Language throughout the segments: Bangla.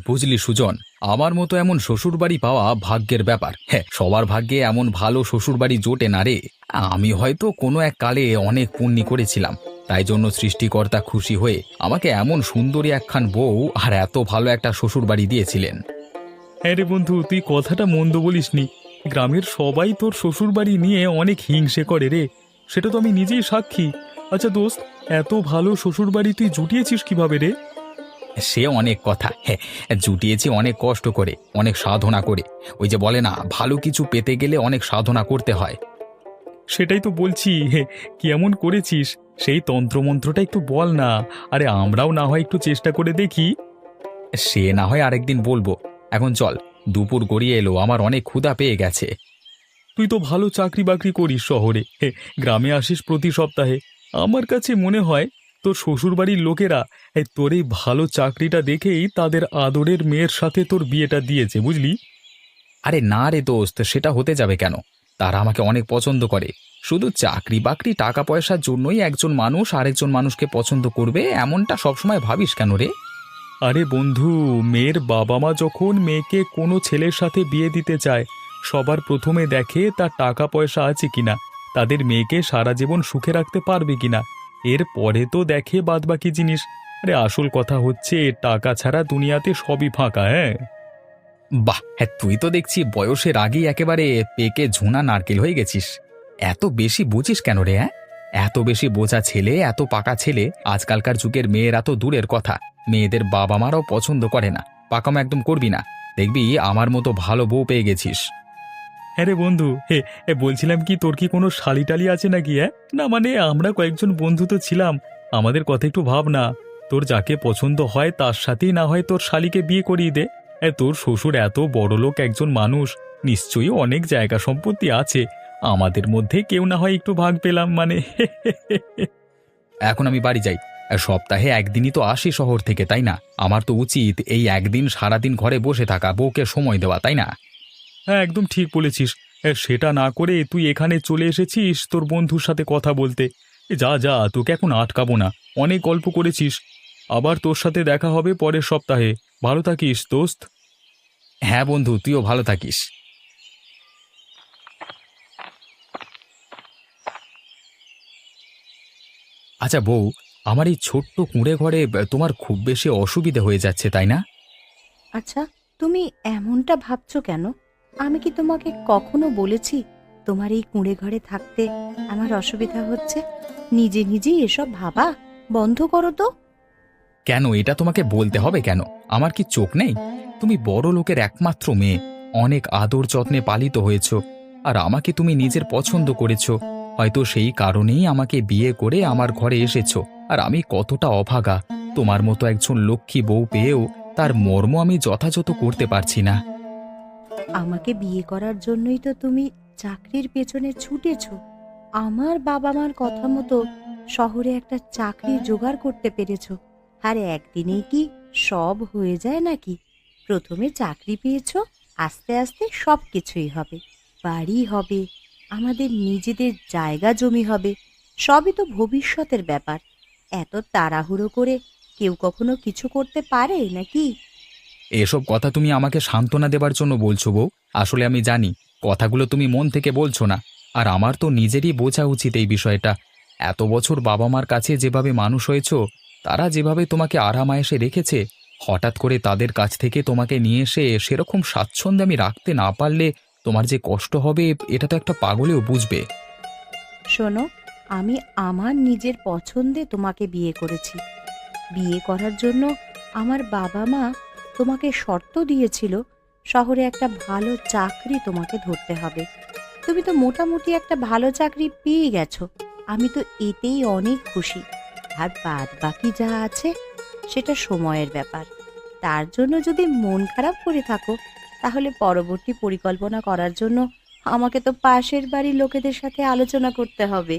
বুঝলি সুজন, আমার মতো এমন শ্বশুরবাড়ি পাওয়া ভাগ্যের ব্যাপার। হ্যাঁ, সবার ভাগ্যে এমন ভালো শ্বশুরবাড়ি জোটে না রে। আমি হয়তো কোনো এক কালে অনেক পুণ্যি করেছিলাম, তাই জন্য সৃষ্টিকর্তা খুশি হয়ে আমাকে এমন সুন্দরী একখান বউ আর এত ভালো একটা শ্বশুরবাড়ি দিয়েছিলেন। হ্যাঁ রে বন্ধু, তুই কথাটা মন্দ বলিসনি। গ্রামের সবাই তোর শ্বশুরবাড়ি নিয়ে অনেক হিংসে করে রে, সেটা তো আমি নিজেই সাক্ষী। আচ্ছা দোস্ত, এত ভালো শ্বশুরবাড়ি তুই জুটিয়েছিস কিভাবে রে? সে অনেক কথা। হ্যাঁ, জুটিয়েছি অনেক কষ্ট করে, অনেক সাধনা করে। ওই যে বলে না, ভালো কিছু পেতে গেলে অনেক সাধনা করতে হয়। সেটাই তো বলছি, হে, কি এমন করেছিস? সেই তন্ত্রমন্ত্রটা একটু বল না। আরে আমরাও না হয় একটু চেষ্টা করে দেখি। সে না হয় আরেকদিন বলবো। এখন চল, দুপুর গড়িয়ে এলো, আমার অনেক ক্ষুধা পেয়ে গেছে। তুই তো ভালো চাকরি বাকরি করিস শহরে, হে, গ্রামে আসিস প্রতি সপ্তাহে। আমার কাছে মনে হয় তোর শ্বশুরবাড়ির লোকেরা তোর এই ভালো চাকরিটা দেখেই তাদের আদরের মেয়ের সাথে তোর বিয়েটা দিয়েছে, বুঝলি? আরে না রে দোস্ত, সেটা হতে যাবে কেন? তারা আমাকে অনেক পছন্দ করে। শুধু চাকরি বাকরি টাকা পয়সার জন্যই একজন মানুষ আরেকজন মানুষকে পছন্দ করবে এমনটা সবসময় ভাবিস কেন রে? আরে বন্ধু, মেয়ের বাবা মা যখন মেয়েকে কোনো ছেলের সাথে বিয়ে দিতে চায়, সবার প্রথমে দেখে তার টাকা পয়সা আছে কিনা, তাদের মেয়েকে সারা জীবন সুখে রাখতে পারবে কিনা। এর পরে তো দেখে বাদবাকি জিনিস। আরে আসল কথা হচ্ছে, টাকা ছাড়া দুনিয়াতে সবই ফাঁকা। হ্যাঁ, বাহ, হ্যাঁ, তুই তো দেখছি বয়সের আগেই একেবারে পেকে ঝুনা নারকেল হয়ে গেছিস। এত বেশি বুঝিস কেন রে? হ্যাঁ, এত বেশি বোঝা ছেলে, এত পাকা ছেলে আজকালকার যুগের মেয়েরা তো দূরের কথা, মেয়েদের বাবা মারাও পছন্দ করে না। পাকামো একদম করবি না, দেখবি আমার মতো ভালো বউ পেয়ে গেছিস। হ্যাঁ রে বন্ধু, বলছিলাম কি, তোর কি কোনো শালি টালি আছে নাকি? না মানে আমরা কয়েকজন বন্ধু তো ছিলাম, আমাদের কথা একটু ভাব না। তোর যাকে পছন্দ হয় তার সাথেই না হয় তোর শালিকে বিয়ে করিয়ে দে। তোর শ্বশুর এত বড়লোক একজন মানুষ, নিশ্চয়ই অনেক জায়গা সম্পত্তি আছে। আমাদের মধ্যে কেউ না হয় একটু ভাগ পেলাম মানে। এখন আমি বাড়ি যাই। সপ্তাহে একদিনই তো আসি শহর থেকে, তাই না? আমার তো উচিত এই একদিন সারাদিন ঘরে বসে থাকা, বউকে সময় দেওয়া, তাই না? হ্যাঁ, একদম ঠিক বলেছিস। সেটা না করে তুই এখানে চলে এসেছিস তোর বন্ধুর সাথে কথা বলতে। যা যা, তোকে এখন আটকাবো না। অনেক গল্প করেছিস। আবার তোর সাথে দেখা হবে পরের সপ্তাহে। ভালো থাকিস দোস্ত। হ্যাঁ বন্ধু, তুইও ভালো থাকিস। আচ্ছা বউ, আমার এই ছোট্ট কুঁড়ে ঘরে তোমার খুব বেশি অসুবিধে হয়ে যাচ্ছে, তাই না? আচ্ছা, তুমি এমনটা ভাবছো কেন? আমি কি তোমাকে কখনো বলেছি তোমার এই কুঁড়ে ঘরে থাকতে আমার অসুবিধা হচ্ছে? নিজে নিজেই এসব ভাবা বন্ধ করো তো। কেন, এটা তোমাকে বলতে হবে কেন? আমার কি চোখ নেই? তুমি বড় লোকের একমাত্র মেয়ে, অনেক আদর যত্নে পালিত হয়েছ, আর আমাকে তুমি নিজের পছন্দ করেছো। হয়তো সেই কারণেই আমাকে বিয়ে করে আমার ঘরে এসেছো। আর আমি কতটা অভাগা, তোমার মতো একজন লক্ষ্মী বউ পেয়েও তার মর্ম আমি যথাযথ করতে পারছি না। আমাকে বিয়ে করার জন্যই তো তুমি চাকরির পেছনে ছুটেছো। আমার বাবা মার কথা মতো শহরে একটা চাকরি জোগাড় করতে পেরেছো। আর একদিনেই কি সব হয়ে যায় নাকি? প্রথমে চাকরি পেয়েছো, আস্তে আস্তে সব কিছুই হবে। বাড়ি হবে, আমাদের নিজেদের জায়গা জমি হবে। সবই তো ভবিষ্যতের ব্যাপার। এত তাড়াহুড়ো করে কেউ কখনো কিছু করতে পারে নাকি? এসব কথা তুমি আমাকে সান্ত্বনা দেবার জন্য বলছো বউ। আসলে আমি জানি কথাগুলো তুমি মন থেকে বলছো না। আর আমার তো নিজেরই বোঝা উচিত এই বিষয়টা। এত বছর বাবা মার কাছে যেভাবে মানুষ হয়েছো, তারা যেভাবে তোমাকে আরামায়েশে রেখেছে, হঠাৎ করে তাদের কাছ থেকে তোমাকে নিয়ে এসে সেরকম স্বাচ্ছন্দ্যে আমি রাখতে না পারলে তোমার যে কষ্ট হবে, এটা তো একটা পাগলেও বুঝবে। শোনো, আমি আমার নিজের পছন্দে তোমাকে বিয়ে করেছি। বিয়ে করার জন্য আমার বাবা মা তোমাকে শর্ত দিয়েছিল শহরে একটা ভালো চাকরি তোমাকে ধরতে হবে। তুমি তো মোটামুটি একটা ভালো চাকরি পেয়ে গেছো। আমি তো এতেই অনেক খুশি। আর বাদ বাকি যা আছে সেটা সময়ের ব্যাপার। তার জন্য যদি মন খারাপ করে থাকো, তাহলে পরবর্তী পরিকল্পনা করার জন্য আমাকে তো পাশের বাড়ির লোকেদের সাথে আলোচনা করতে হবে।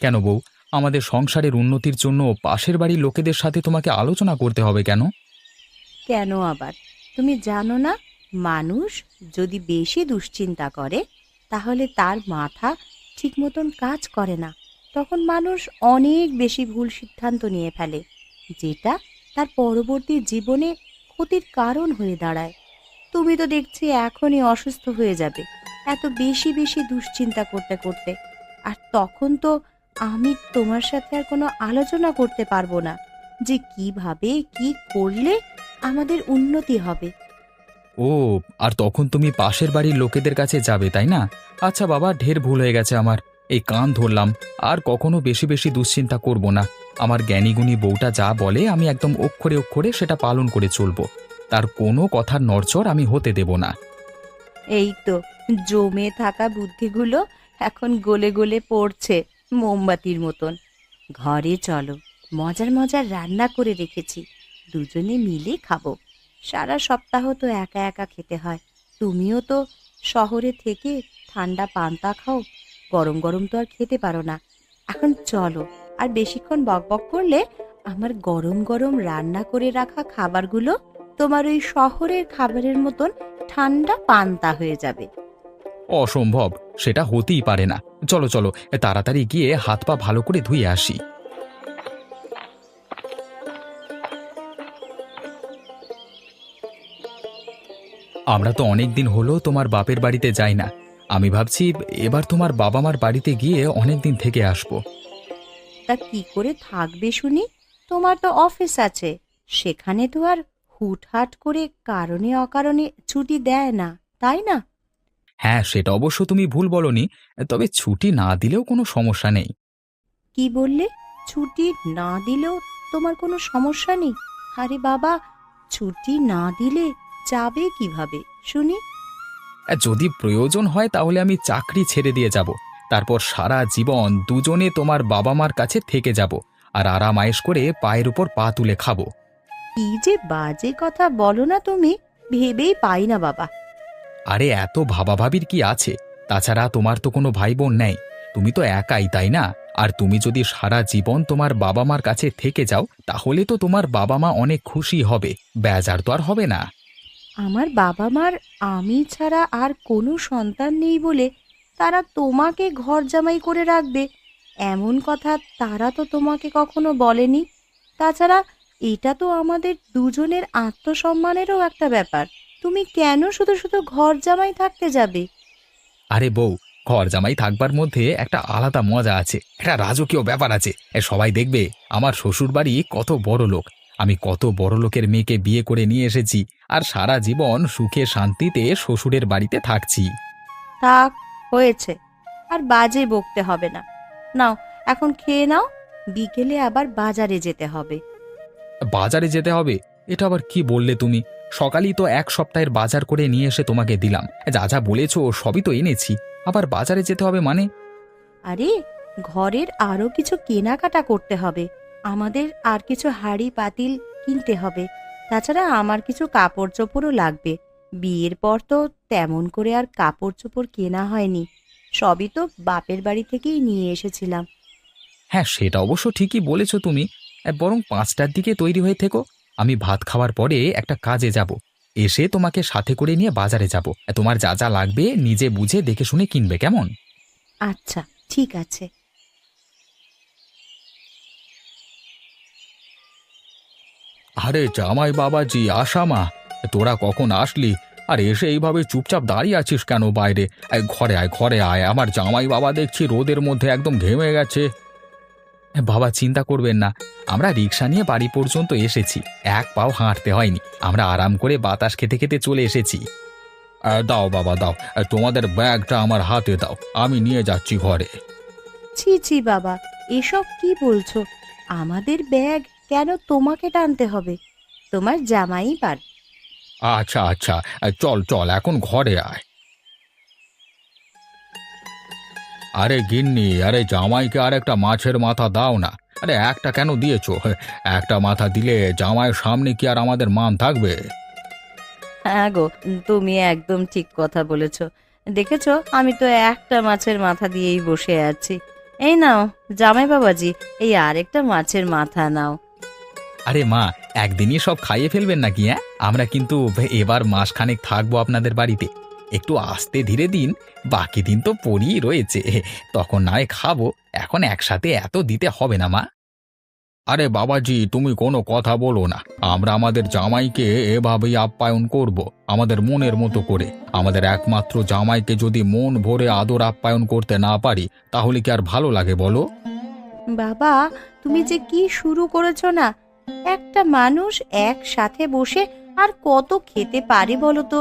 কেন বউ, আমাদের সংসারের উন্নতির জন্য পাশের বাড়ির লোকেদের সাথে তোমাকে আলোচনা করতে হবে কেন? কেন আবার? তুমি জানো না, মানুষ যদি বেশি দুশ্চিন্তা করে তাহলে তার মাথা ঠিক মতন কাজ করে না। তখন মানুষ অনেক বেশি ভুল সিদ্ধান্ত নিয়ে ফেলে, যেটা তার পরবর্তী জীবনে ক্ষতির কারণ হয়ে দাঁড়ায়। তুমি তো দেখছি এখনই অসুস্থ হয়ে যাবে এত বেশি বেশি দুশ্চিন্তা করতে করতে। আর তখন তো আমি তোমার সাথে আর কোনো আলোচনা করতে পারবো না যে কিভাবে কি করলে আমাদের উন্নতি হবে। ও, আর তখন তুমি পাশের বাড়ির লোকেদের কাছে যাবে তাই না? আচ্ছা বাবা, ঢের ভুল হয়ে গেছে আমার। এই কান ধরলাম, আর কখনো বেশি বেশি দুশ্চিন্তা করব না। আমার জ্ঞানীগুণী বউটা যা বলে আমি একদম অক্ষরে অক্ষরে সেটা পালন করে চলবো। তার কোনো কথার নড়চড় আমি হতে দেব না। এই তো জমে থাকা বুদ্ধিগুলো এখন গলে গলে পড়ছে মোমবাতির মতন। ঘরে চলো, মজার মজার রান্না করে রেখেছি, দুজনে মিলে খাবো। সারা সপ্তাহ তো একা একা খেতে হয়। তুমিও তো শহরে থেকে ঠান্ডা পান্তা খাও, গরম গরম তো আর খেতে পারো না। এখন চলো, আর বেশিক্ষণ বকবক করলে আমার গরম গরম রান্না করে রাখা খাবারগুলো তোমার ওই শহরের খাবারের মতন ঠান্ডা পান্তা হয়ে যাবে। অসম্ভব, সেটা হতেই পারে না। চলো চলো, তাড়াতাড়ি গিয়ে হাত পা ভালো করে ধুয়ে আসি। আমরা তো অনেক দিন হলো তোমার বাপের বাড়িতে যাই না। আমি ভাবছি এবার তোমার বাবা মার বাড়িতে গিয়ে অনেক দিন থেকে আসবো। তা কি করে থাকবে শুনি? তোমার তো অফিস আছে, সেখানে তো আর হুটহাট করে কারণে অকারণে ছুটি দেয় না, তাই না? হ্যাঁ, সেটা অবশ্য তুমি ভুল বলনি। তবে ছুটি না দিলেও কোনো সমস্যা নেই। কি বললে? ছুটি না দিলেও তোমার কোনো সমস্যা নেই? আরে বাবা, ছুটি না দিলে যাবে কিভাবে শুনি? যদি প্রয়োজন হয় তাহলে আমি চাকরি ছেড়ে দিয়ে যাব। তারপর সারা জীবন দুজনে তোমার বাবা মার কাছে থেকে যাব, আর আরাম আয়েশ করে পায়ের উপর পা তুলে খাবো। কি যে বাজে কথা বলো না তুমি, ভেবেই পাই না বাবা। আরে এত ভাবাভাবির কি আছে? তাছাড়া তোমার তো কোনো ভাই বোন নেই, তুমি তো একাই তাই না? আর তুমি যদি সারা জীবন তোমার বাবা মার কাছে থেকে যাও তাহলে তো তোমার বাবা মা অনেক খুশি হবে, বেজার তো আর হবে না। আমার বাবা মার আমি ছাড়া আর কোনো সন্তান নেই বলে তারা তোমাকে ঘর জামাই করে রাখবে, এমন কথা তারা তো তোমাকে কখনো বলেনি। তাছাড়া এটা তো আমাদের দুজনের আত্মসম্মানেরও একটা ব্যাপার। তুমি কেন শুধু শুধু ঘর জামাই থাকতে যাবে? আরে বউ, ঘর জামাই থাকবার মধ্যে একটা আলাদা মজা আছে, একটা রাজকীয় ব্যাপার আছে। সবাই দেখবে আমার শ্বশুর বাড়ি কত বড় লোক, আমি কত বড় লোকের মেয়েকে বিয়ে করে নিয়ে এসেছি, আর সারা জীবন সুখে শান্তিতে শ্বশুরের বাড়িতে থাকছি। থাক, হয়েছে, আর বাজে বকতে হবে না। নাও, এখন খেয়ে নাও, বিকেলে আবার বাজারে যেতে হবে। বাজারে যেতে হবে? এটা আবার কি বললে তুমি? সকালেই তো এক সপ্তাহের বাজার করে নিয়ে এসে তোমাকে দিলাম, যা যা বলেছো সবই তো এনেছি। আবার বাজারে যেতে হবে মানে? আরে, ঘরের আরো কিছু কেনাকাটা করতে হবে, আমাদের আর কিছু হাঁড়ি পাতিল কিনতে হবে। তাছাড়া আমার কিছু কাপড় চোপড়ও লাগবে। বিয়ের পর তো তেমন করে আর কাপড় চোপড় কেনা হয়নি, সবই তো বাপের বাড়ি থেকেই নিয়ে এসেছিলাম। হ্যাঁ, সেটা অবশ্য ঠিকই বলেছো তুমি। বরং 5টার দিকে তৈরি হয়ে থেকো, আমি ভাত খাওয়ার পরে একটা কাজে যাব, এসে তোমাকে সাথে করে নিয়ে বাজারে যাব। তোমার যা যা লাগবে নিজে বুঝে দেখে শুনে কিনবে, কেমন? আচ্ছা, ঠিক আছে। আরে জামাই বাবাজি, আশা মা, তোরা কখন আসলি? আর এসে এইভাবে চুপচাপ দাঁড়িয়ে আছিস কেন বাইরে? ঘরে আয়, ঘরে আয়। আমার জামাই বাবা দেখছি রোদের মধ্যে একদম ঘেমে গেছে। বাবা চিন্তা করবেন না, আমরা রিক্সা নিয়ে বাড়ি পর্যন্ত এসেছি, এক পাও হাঁটতে হয়নি। আমরা আরাম করে বাতাস খেতে খেতে চলে এসেছি। দাও বাবা দাও, তোমাদের ব্যাগটা আমার হাতে দাও, আমি নিয়ে যাচ্ছি ঘরে। ছি ছি বাবা, এসব কি বলছো? আমাদের ব্যাগ কেন তোমাকে টানতে হবে? তোমার জামাই পার। আচ্ছা আচ্ছা, চল চল এখন ঘরে আয়। আরে গিন্নি, আরে জামাইকে আর একটা মাছের মাথা দাও না। আরে একটা কেন দিয়েছো? একটা মাথা দিলে জামাইয়ের সামনে কি আর আমাদের মান থাকবে? হ্যাঁ গো, তুমি একদম ঠিক কথা বলেছো। দেখেছো, আমি তো একটা মাছের মাথা দিয়েই বসে আছি। এই নাও জামাই বাবাজি, এই আরেকটা মাছের মাথা নাও। আরে মা, একদিনই সব খাইয়ে ফেলবেন নাকি? হ্যাঁ, আমরা কিন্তু এবার মাসখানেক থাকবো আপনাদের বাড়িতে। একটু আস্তে ধীরে দিন, বাকি দিন তো পড়েই রয়েছে, তখন না হয় খাবো। এখন একসাথে এত দিতে হবে না মা। আরে বাবাজি, তুমি কোনো কথা বলো না। আমরা আমাদের জামাইকে এভাবেই আপ্যায়ন করব, আমাদের মনের মতো করে। আমাদের একমাত্র জামাইকে যদি মন ভরে আদর আপ্যায়ন করতে না পারি, তাহলে কি আর ভালো লাগে বলো? বাবা, তুমি যে কি শুরু করেছো না! একটা মানুষ একসাথে বসে আর কত খেতে পারে বলো তো?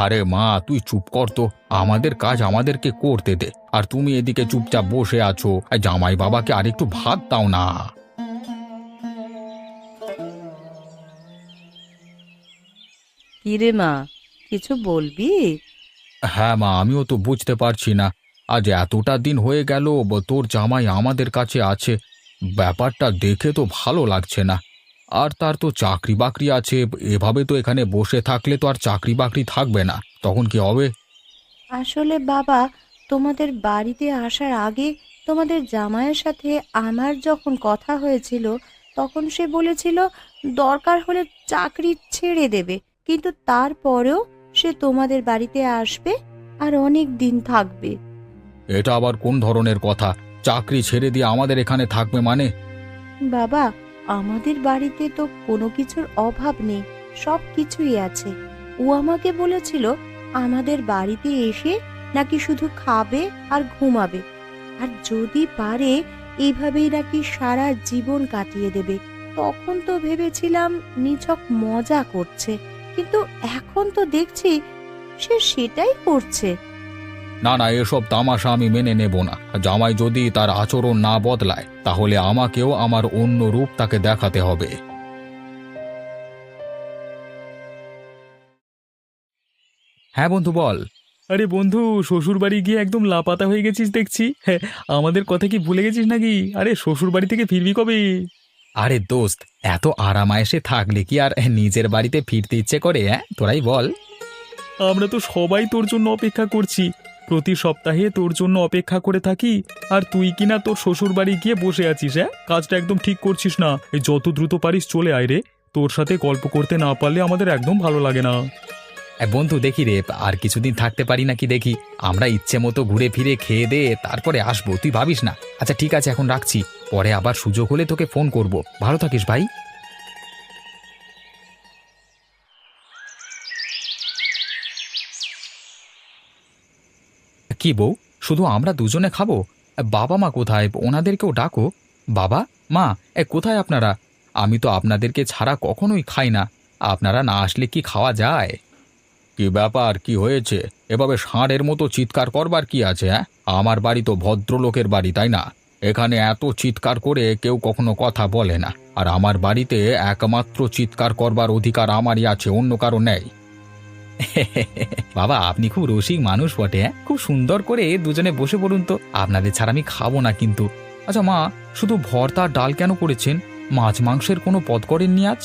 আরে মা, তুই চুপ কর তো। আমাদের কাজ আমাদেরকে করতে দে। আর তুমি এদিকে চুপচাপ বসে আছো। আর জামাই বাবাকে আরেকটু ভাত দাও না। কি রে মা, কিছু বলবি? হ্যাঁ মা, আমিও তো বুঝতে পারছি না। আজ এতটা দিন হয়ে গেল তোর জামাই আমাদের কাছে আছে। ব্যাপারটা দেখে তো ভালো লাগছে না। আর তার তো চাকরি বাকরি আছে। এভাবে তো এখানে বসে থাকলে তো আর চাকরি বাকরি থাকবে না, তখন কি হবে? আসলে বাবা, তোমাদের বাড়িতে আসার আগে তোমাদের জামাইয়ের সাথে আমার যখন কথা হয়েছিল, তখন সে বলেছিল দরকার হলে চাকরি ছেড়ে দেবে, কিন্তু তারপরেও সে তোমাদের বাড়িতে আসবে আর অনেক দিন থাকবে। এটা আবার কোন ধরনের কথা? চাকরি ছেড়ে দিয়ে আমাদের এখানে থাকবে মানে? বাবা, আমাদের বাড়িতে তো কোনো কিছুর অভাব নেই, সব কিছুই আছে। ও আমাকে বলেছিল আমাদের বাড়িতে এসে নাকি শুধু খাবে আর ঘুমাবে, আর যদি পারে এইভাবেই নাকি সারা জীবন কাটিয়ে দেবে। তখন তো ভেবেছিলাম নিছক মজা করছে, কিন্তু এখন তো দেখছি সে সেটাই করছে। না না, এসব তামাশা আমি মেনে নেব না। জামাই যদি তার আচরণ না বদলায়, তাহলে আমাকেও আমার অন্য রূপ তাকে দেখাতে হবে। হ্যাঁ বন্ধু, বল। আরে বন্ধু, শ্বশুর বাড়ি গিয়ে একদম লাপাতা হয়ে গেছিস দেখছি। হ্যাঁ, আমাদের কথা কি ভুলে গেছিস নাকি? আরে শ্বশুর বাড়ি থেকে ফিরবি কবে? আরে দোস্ত, এত আরামায়েশে থাকলে কি আর নিজের বাড়িতে ফিরতে ইচ্ছে করে? তোরাই বল। আমরা তো সবাই তোর জন্য অপেক্ষা করছি। প্রতি সপ্তাহে তোর জন্য অপেক্ষা করে থাকি, আর তুই কিনা তোর শ্বশুর বাড়ি গিয়ে বসে আছিস। হ্যাঁ, কাজটা একদম ঠিক করছিস না। এই যত দ্রুত পারিস চলে আয় রে। তোর সাথে গল্প করতে না পারলে আমাদের একদম ভালো লাগে না। বন্ধু দেখি রে, আর কিছুদিন থাকতে পারি নাকি দেখি। আমরা ইচ্ছে মতো ঘুরে ফিরে খেয়ে দে তারপরে আসবো, তুই ভাবিস না। আচ্ছা ঠিক আছে, এখন রাখছি। পরে আবার সুযোগ হলে তোকে ফোন করব। ভালো থাকিস ভাই। কি বউ, শুধু আমরা দুজনে খাবো? বাবা মা কোথায়? ওনাদেরকেও ডাকো। বাবা মা, কোথায় আপনারা? আমি তো আপনাদেরকে ছাড়া কখনোই খাই না। আপনারা না আসলে কি খাওয়া যায়? কি ব্যাপার, কি হয়েছে? এভাবে ষাঁড়ের মতো চিৎকার করবার কি আছে? আমার বাড়ি তো ভদ্রলোকের বাড়ি, তাই না? এখানে এত চিৎকার করে কেউ কখনো কথা বলে না। আর আমার বাড়িতে একমাত্র চিৎকার করবার অধিকার আমারই আছে, অন্য কারো নেই। বাবা, আপনি খুব রসিক মানুষ বটে। খুব সুন্দর করে দুজনে বসে পড়ুন তো। আপনাদের ছাড়া আমি খাবো না কিন্তু। আচ্ছা মা, শুধু ভর্তা আর ডাল কেন করেছেন? মাছ মাংসের কোনো পদ করেননি আজ?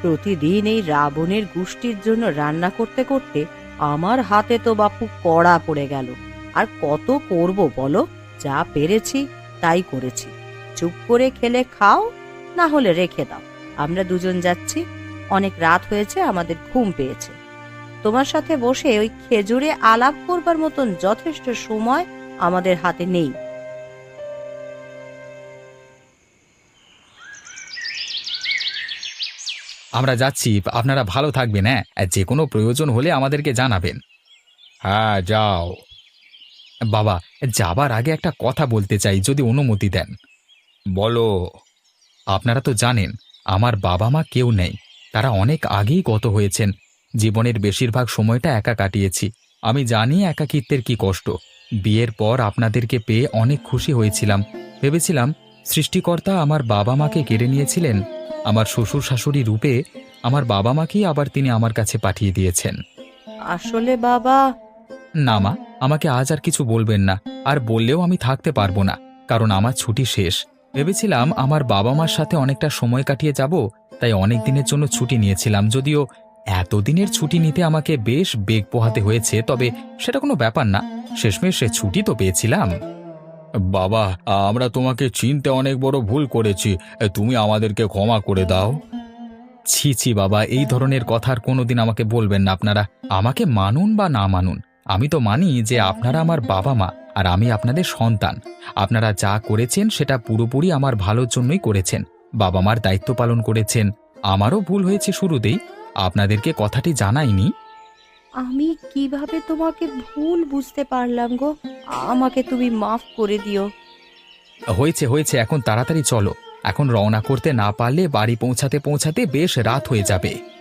প্রতিদিন এই রাবণের গোষ্ঠীর জন্য রান্না করতে করতে আমার হাতে তো বাপু কড়া পড়ে গেল। আর কত করব বলো? যা পেরেছি তাই করেছি। চুপ করে খেলে খাও, না হলে রেখে দাও। আমরা দুজন যাচ্ছি, অনেক রাত হয়েছে, আমাদের ঘুম পেয়েছে। তোমার সাথে বসে ওই খেজুরে আলাপ করবার মতন যথেষ্ট সময় আমাদের হাতে নেই। আমরা যাচ্ছি, আপনারা ভালো থাকবেন। হ্যাঁ, যে কোনো প্রয়োজন হলে আমাদেরকে জানাবেন। হ্যাঁ, যাও। বাবা, যাবার আগে একটা কথা বলতে চাই, যদি অনুমতি দেন। বলো। আপনারা তো জানেন আমার বাবা মা কেউ নেই। তারা অনেক আগেই গত হয়েছেন। জীবনের বেশিরভাগ সময়টা একা কাটিয়েছি। আমি জানি একাকিত্বের কি কষ্ট। বিয়ের পর আপনাদেরকে পেয়ে অনেক খুশি হয়েছিলাম। ভেবেছিলাম সৃষ্টিকর্তা আমার বাবা মাকে কেড়ে নিয়েছিলেন। আমার শ্বশুর শাশুড়ি রূপে আমার বাবা মাকেই আবার তিনি আমার কাছে পাঠিয়ে দিয়েছেন। আসলে বাবা, না মা, আমাকে আজ আর কিছু বলবেন না। আর বললেও আমি থাকতে পারবো না, কারণ আমার ছুটি শেষ। ভেবেছিলাম আমার বাবা মার সাথে অনেকটা সময় কাটিয়ে যাব, তাই অনেক দিনের জন্য ছুটি নিয়েছিলাম। যদিও এতদিনের ছুটি নিতে আমাকে বেশ বেগ পোহাতে হয়েছে, তবে সেটা কোনো ব্যাপার না। শেষমেশ সে ছুটি তো পেয়েছিলাম। বাবা, আমরা তোমাকে চিনতে অনেক বড় ভুল করেছি। তুমি আমাদেরকে ক্ষমা করে দাও। ছি ছি বাবা, এই ধরনের কথা আর কোনোদিন আমাকে বলবেন না আপনারা। আমাকে মানুন বা না মানুন, আমি তো মানি যে আপনারা আমার বাবা মা, আর আমি আপনাদের সন্তান। আপনারা যা করেছেন সেটা পুরোপুরি আমার ভালোর জন্যই করেছেন। বাবা মার দায়িত্ব পালন করেছেন। আমারও ভুল হয়েছে শুরুতেই, আপনাদেরকে কথাটি জানাইনি। আমি কিভাবে তোমাকে ভুল বুঝতে পারলাম গো। আমাকে তুমি মাফ করে দিও। হয়েছে হয়েছে, এখন তাড়াতাড়ি চলো। এখন রওনা করতে না পারলে বাড়ি পৌঁছাতে পৌঁছাতে বেশ রাত হয়ে যাবে।